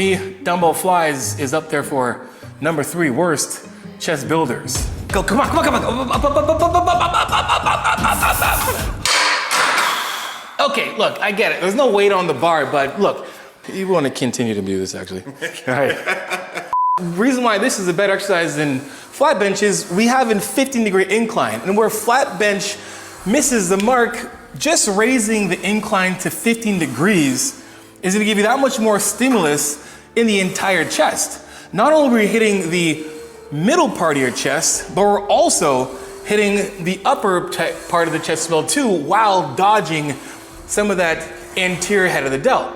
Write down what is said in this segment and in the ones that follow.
Dumbbell flies is up there for number 3 worst chest builders. Go, come on, come on, come on. Okay, look, I get it. There's no weight on the bar, but look, you want to continue to do this actually. All right. Reason why this is a better exercise than flat bench is we have a 15-degree incline, and where flat bench misses the mark, just raising the incline to 15 degrees is going to give you that much more stimulus in the entire chest. Not only are we hitting the middle part of your chest, but we're also hitting the upper part of the chest as well too, while dodging some of that anterior head of the delt.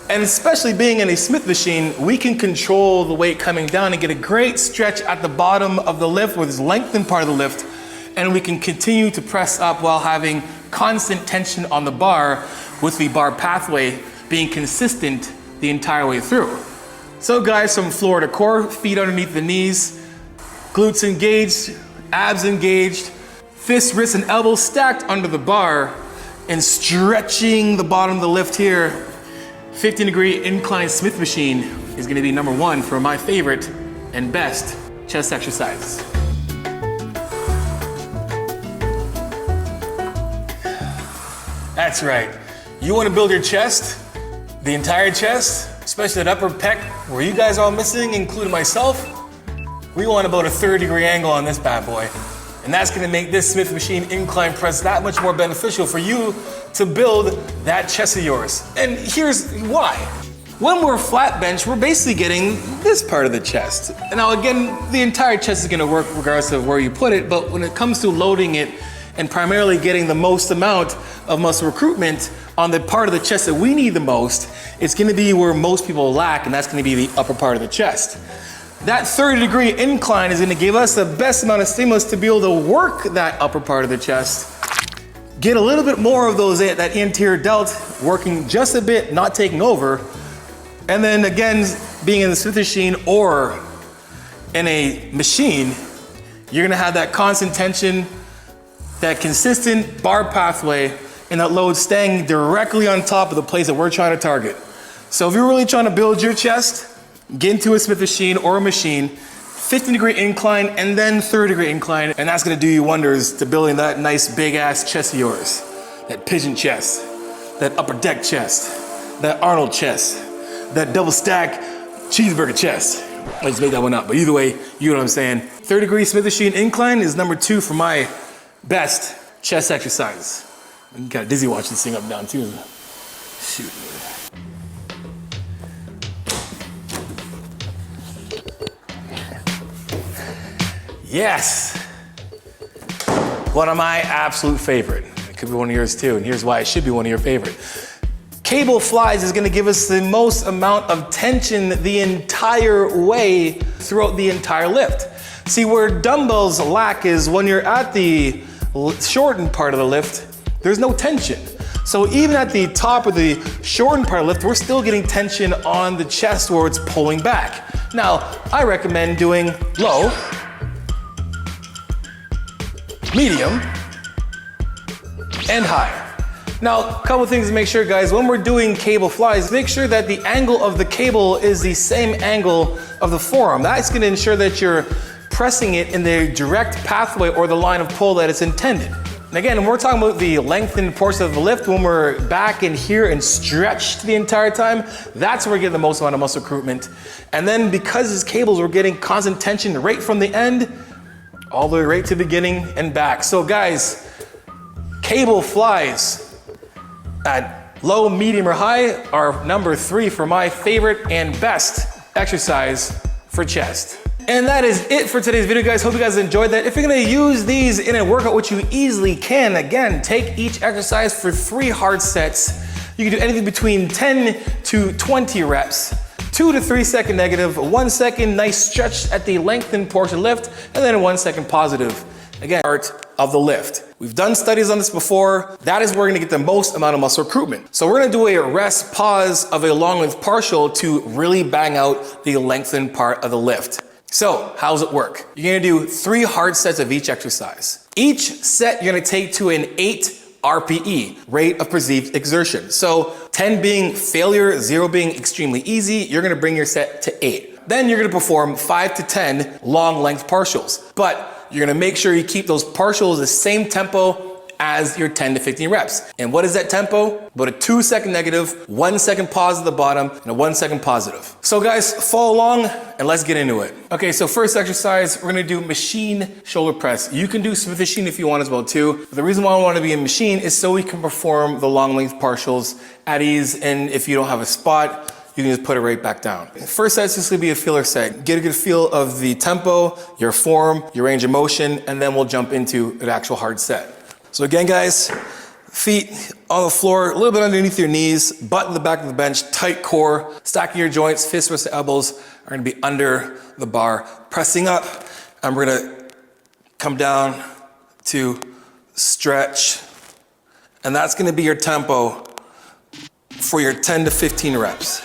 And especially being in a Smith machine, we can control the weight coming down and get a great stretch at the bottom of the lift with this lengthened part of the lift, and we can continue to press up while having constant tension on the bar with the bar pathway being consistent the entire way through. So guys, from floor to core, feet underneath the knees, glutes engaged, abs engaged, fists, wrists, and elbows stacked under the bar, and stretching the bottom of the lift here. 15-degree incline Smith machine is gonna be number 1 for my favorite and best chest exercises. That's right. You wanna build your chest, the entire chest, especially that upper pec where you guys are all missing, including myself. We want about a 30-degree angle on this bad boy. And that's gonna make this Smith machine incline press that much more beneficial for you to build that chest of yours. And here's why. When we're flat bench, we're basically getting this part of the chest. And now again, the entire chest is gonna work regardless of where you put it, but when it comes to loading it and primarily getting the most amount of muscle recruitment on the part of the chest that we need the most, it's gonna be where most people lack, and that's gonna be the upper part of the chest. That 30-degree incline is gonna give us the best amount of stimulus to be able to work that upper part of the chest, get a little bit more of that anterior delt working just a bit, not taking over, and then again, being in the Smith machine or in a machine, you're gonna have that constant tension, that consistent bar pathway, and that load staying directly on top of the place that we're trying to target. So if you're really trying to build your chest, get into a Smith machine or a machine, 15-degree incline and then 30-degree incline, and that's gonna do you wonders to building that nice big ass chest of yours. That pigeon chest, that upper deck chest, that Arnold chest, that double stack cheeseburger chest. I just made that one up, but either way, you know what I'm saying. 30-degree Smith machine incline is number 2 for my best chest exercise. You got dizzy watching this thing up and down too. Shoot. Yes. One of my absolute favorite. It could be one of yours too, and here's why it should be one of your favorite. Cable flies is gonna give us the most amount of tension the entire way throughout the entire lift. See, where dumbbells lack is when you're at the shortened part of the lift, there's no tension. So even at the top of the shortened part of the lift, we're still getting tension on the chest where it's pulling back. Now, I recommend doing low, medium, and high. Now, a couple things to make sure, guys, when we're doing cable flies, make sure that the angle of the cable is the same angle of the forearm. That's gonna ensure that you're pressing it in the direct pathway or the line of pull that it's intended. And again, when we're talking about the lengthened portion of the lift, when we're back in here and stretched the entire time, that's where we're getting the most amount of muscle recruitment. And then because it's cables, we're getting constant tension right from the end all the way right to the beginning and back. So guys, cable flies at low, medium, or high are number 3 for my favorite and best exercise for chest. And that is it for today's video, guys. Hope you guys enjoyed that. If you're gonna use these in a workout, which you easily can, again, take each exercise for 3 hard sets. You can do anything between 10 to 20 reps. 2 to 3 second negative, 1 second nice stretch at the lengthened portion lift, and then a 1 second positive. Again, part of the lift. We've done studies on this before. That is where we're gonna get the most amount of muscle recruitment. So we're gonna do a rest pause of a long length partial to really bang out the lengthened part of the lift. So how does it work? You're gonna do 3 hard sets of each exercise. Each set you're gonna take to an 8 RPE, rate of perceived exertion. So 10 being failure, 0 being extremely easy, you're gonna bring your set to 8. Then you're gonna perform 5 to 10 long length partials. But you're gonna make sure you keep those partials the same tempo as your 10 to 15 reps. And what is that tempo? About a 2-second negative, 1 second pause at the bottom, and a 1 second positive. So guys, follow along and let's get into it. Okay, so first exercise, we're gonna do machine shoulder press. You can do Smith machine if you want as well too. But the reason why I want to be in machine is so we can perform the long length partials at ease, and if you don't have a spot, you can just put it right back down. First set's just gonna be a feeler set. Get a good feel of the tempo, your form, your range of motion, and then we'll jump into an actual hard set. So again, guys, feet on the floor, a little bit underneath your knees, butt in the back of the bench, tight core, stacking your joints, fists versus elbows are gonna be under the bar. Pressing up, and we're gonna come down to stretch, and that's gonna be your tempo for your 10 to 15 reps.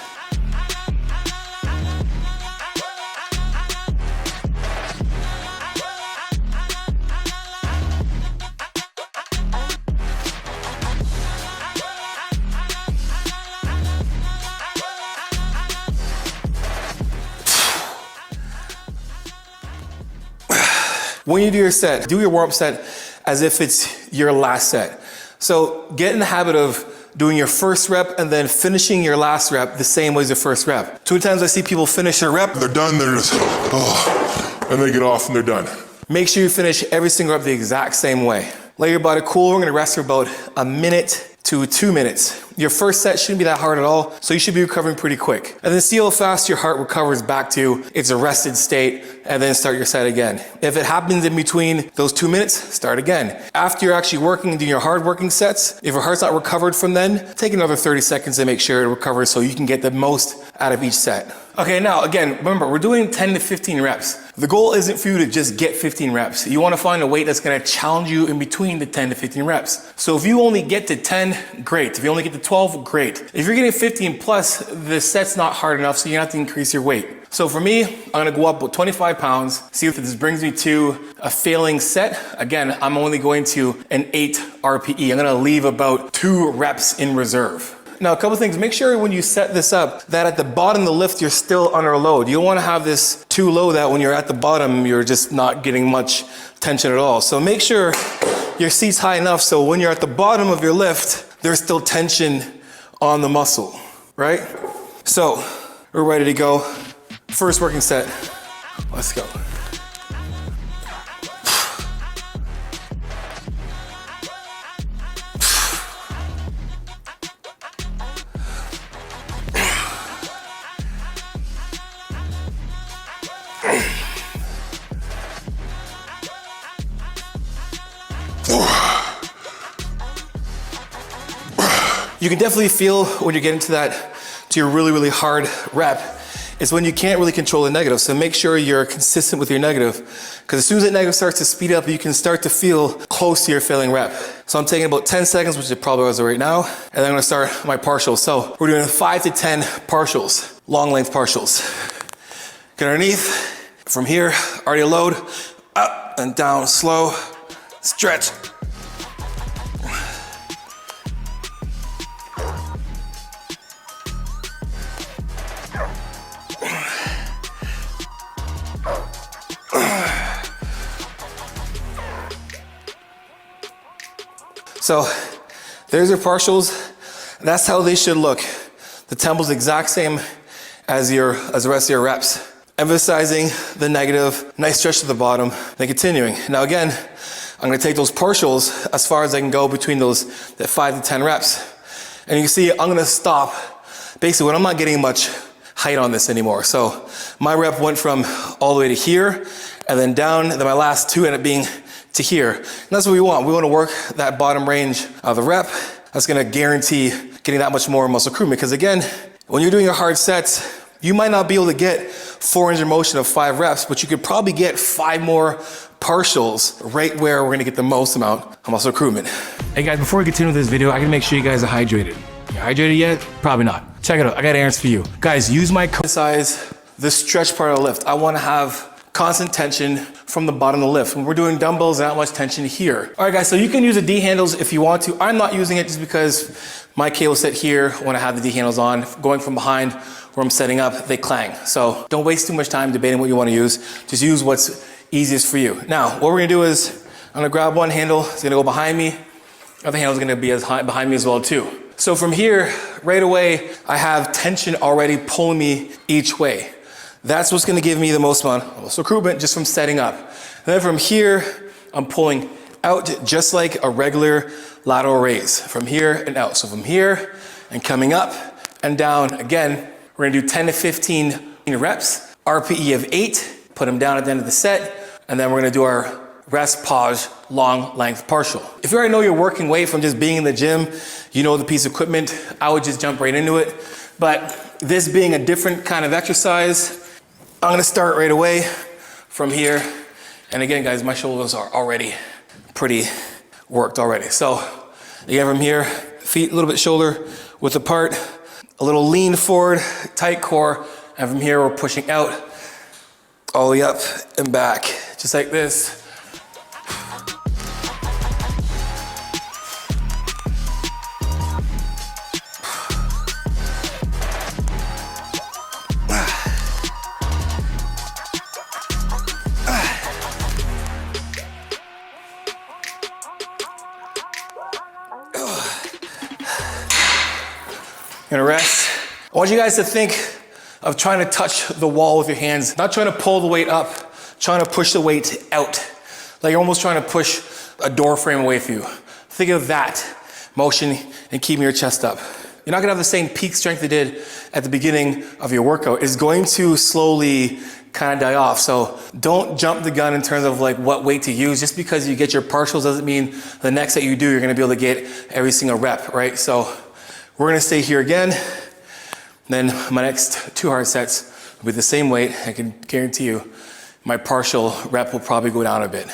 When you do your set, do your warm-up set as if it's your last set. So get in the habit of doing your first rep and then finishing your last rep the same way as your first rep. Too many times I see people finish their rep, they're done, they're just, and they get off and they're done. Make sure you finish every single rep the exact same way. Let your body cool. We're gonna rest for about a minute to 2 minutes. Your first set shouldn't be that hard at all, so you should be recovering pretty quick. And then see how fast your heart recovers back to its rested state, and then start your set again. If it happens in between those 2 minutes, start again. After you're actually working and doing your hard working sets, if your heart's not recovered from then, take another 30 seconds to make sure it recovers so you can get the most out of each set. Okay, now again, remember, we're doing 10 to 15 reps. The goal isn't for you to just get 15 reps. You wanna find a weight that's gonna challenge you in between the 10 to 15 reps. So if you only get to 10, great. If you only get to 12, great. If you're getting 15 plus, the set's not hard enough, so you have to increase your weight. So for me, I'm gonna go up with 25 pounds, see if this brings me to a failing set. Again, I'm only going to an 8 RPE. I'm gonna leave about 2 reps in reserve. Now, a couple things, make sure when you set this up that at the bottom of the lift, you're still under load. You don't wanna have this too low that when you're at the bottom, you're just not getting much tension at all. So make sure your seat's high enough so when you're at the bottom of your lift, there's still tension on the muscle, right? So, we're ready to go. First working set, let's go. You can definitely feel when you get into your really, really hard rep, is when you can't really control the negative. So make sure you're consistent with your negative, because as soon as that negative starts to speed up, you can start to feel close to your failing rep. So I'm taking about 10 seconds, which is probably was right now, and then I'm gonna start my partials. So we're doing 5 to 10 partials, long length partials. Get underneath, from here, already load, up and down, slow, stretch. So there's your partials. That's how they should look. The tempo's the exact same as the rest of your reps. Emphasizing the negative, nice stretch to the bottom, then continuing. Now again, I'm gonna take those partials as far as I can go between the 5 to 10 reps. And you can see I'm gonna stop basically when I'm not getting much height on this anymore. So my rep went from all the way to here and then down, and then my last 2 ended up being to here. And that's what we want. We want to work that bottom range of the rep. That's going to guarantee getting that much more muscle recruitment. Because again, when you're doing your hard sets, you might not be able to get 4 range of motion of 5 reps, but you could probably get 5 more partials right where we're going to get the most amount of muscle recruitment. Hey guys, before we continue with this video, I got to make sure you guys are hydrated. You hydrated yet? Probably not. Check it out. I got errands for you. Guys, use my code size, the stretch part of the lift. I want to have constant tension from the bottom of the lift. When we're doing dumbbells, not much tension here. All right guys, so you can use the D handles if you want to. I'm not using it just because My cable set here, when I have the D handles on, going from behind where I'm setting up, they clang. So don't waste too much time debating what you want to use. Just use what's easiest for you. Now, what we're gonna do is, I'm gonna grab one handle, it's gonna go behind me. The other handle is gonna be behind me as well too. So from here, right away, I have tension already pulling me each way. That's what's gonna give me the most amount of recruitment just from setting up. And then from here, I'm pulling out just like a regular lateral raise. From here and out. So from here and coming up and down. Again, we're gonna do 10 to 15 reps, RPE of 8, put them down at the end of the set, and then we're gonna do our rest, pause, long length partial. If you already know your working weight from just being in the gym, you know the piece of equipment, I would just jump right into it. But this being a different kind of exercise, I'm gonna start right away from here. And again, guys, my shoulders are already pretty worked already. So again, from here, feet a little bit shoulder width apart, a little lean forward, tight core. And from here, we're pushing out all the way up and back, just like this. Gonna rest. I want you guys to think of trying to touch the wall with your hands, not trying to pull the weight up, trying to push the weight out. Like you're almost trying to push a door frame away from you. Think of that motion and keeping your chest up. You're not gonna have the same peak strength you did at the beginning of your workout. It's going to slowly kind of die off. So don't jump the gun in terms of like what weight to use. Just because you get your partials doesn't mean the next that you do, you're gonna be able to get every single rep, right? So we're gonna stay here again. Then my next 2 hard sets will be the same weight. I can guarantee you my partial rep will probably go down a bit.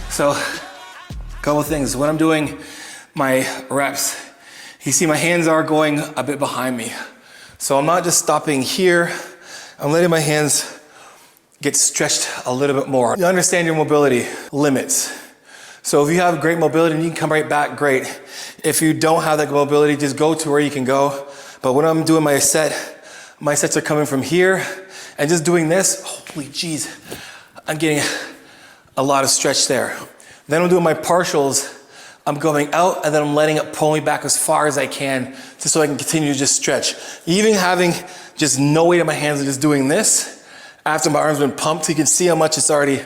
So, a couple things. When I'm doing my reps, you see my hands are going a bit behind me. So I'm not just stopping here, I'm letting my hands get stretched a little bit more. You understand your mobility limits. So if you have great mobility and you can come right back, great. If you don't have that mobility, just go to where you can go. But when I'm doing my sets are coming from here and just doing this, holy jeez, I'm getting a lot of stretch there. Then I'm doing my partials, I'm going out and then I'm letting it pull me back as far as I can just so I can continue to just stretch. Even having just no weight in my hands and just doing this, after my arm's been pumped, you can see how much it's already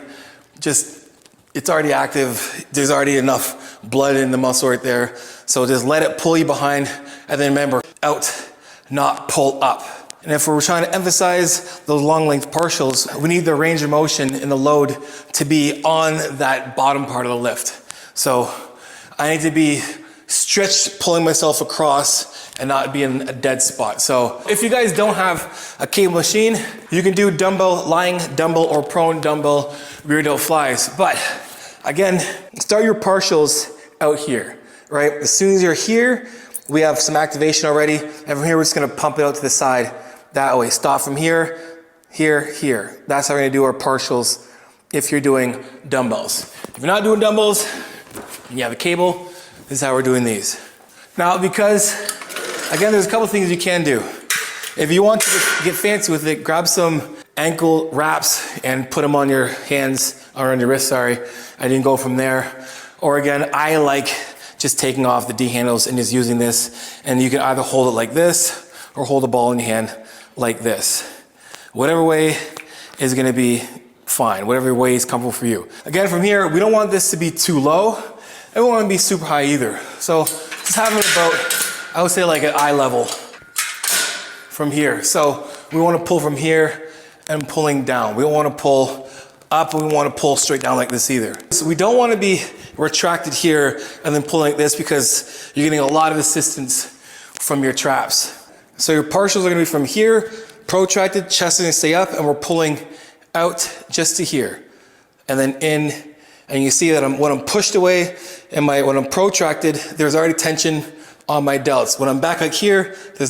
active. There's already enough blood in the muscle right there. So just let it pull you behind and then remember, out, not pull up. And if we're trying to emphasize those long length partials, we need the range of motion and the load to be on that bottom part of the lift. So I need to be stretched, pulling myself across and not be in a dead spot. So if you guys don't have a cable machine, you can do dumbbell, lying dumbbell or prone dumbbell rear delt flies. But again, start your partials out here, right? As soon as you're here, we have some activation already. And from here, we're just gonna pump it out to the side that way. Stop from here, here, here. That's how we're gonna do our partials if you're doing dumbbells. If you're not doing dumbbells, and you have a cable, this is how we're doing these. Now, because, again, there's a couple things you can do. If you want to get fancy with it, grab some ankle wraps and put them on your hands, or on your wrist, sorry. I didn't go from there. Or again, I like just taking off the D handles and just using this. And you can either hold it like this or hold the ball in your hand like this. Whatever way is gonna be fine. Whatever way is comfortable for you. Again, from here, we don't want this to be too low. And we don't want to be super high either. So just having about, I would say like at eye level from here. So we want to pull from here and pulling down. We don't want to pull up and we want to pull straight down like this either. So we don't want to be retracted here and then pulling like this because you're getting a lot of assistance from your traps. So your partials are going to be from here, protracted, chest is going to stay up, and we're pulling out just to here. And then in. And you see that when I'm pushed away and when I'm protracted, there's already tension on my delts. When I'm back like here, there's not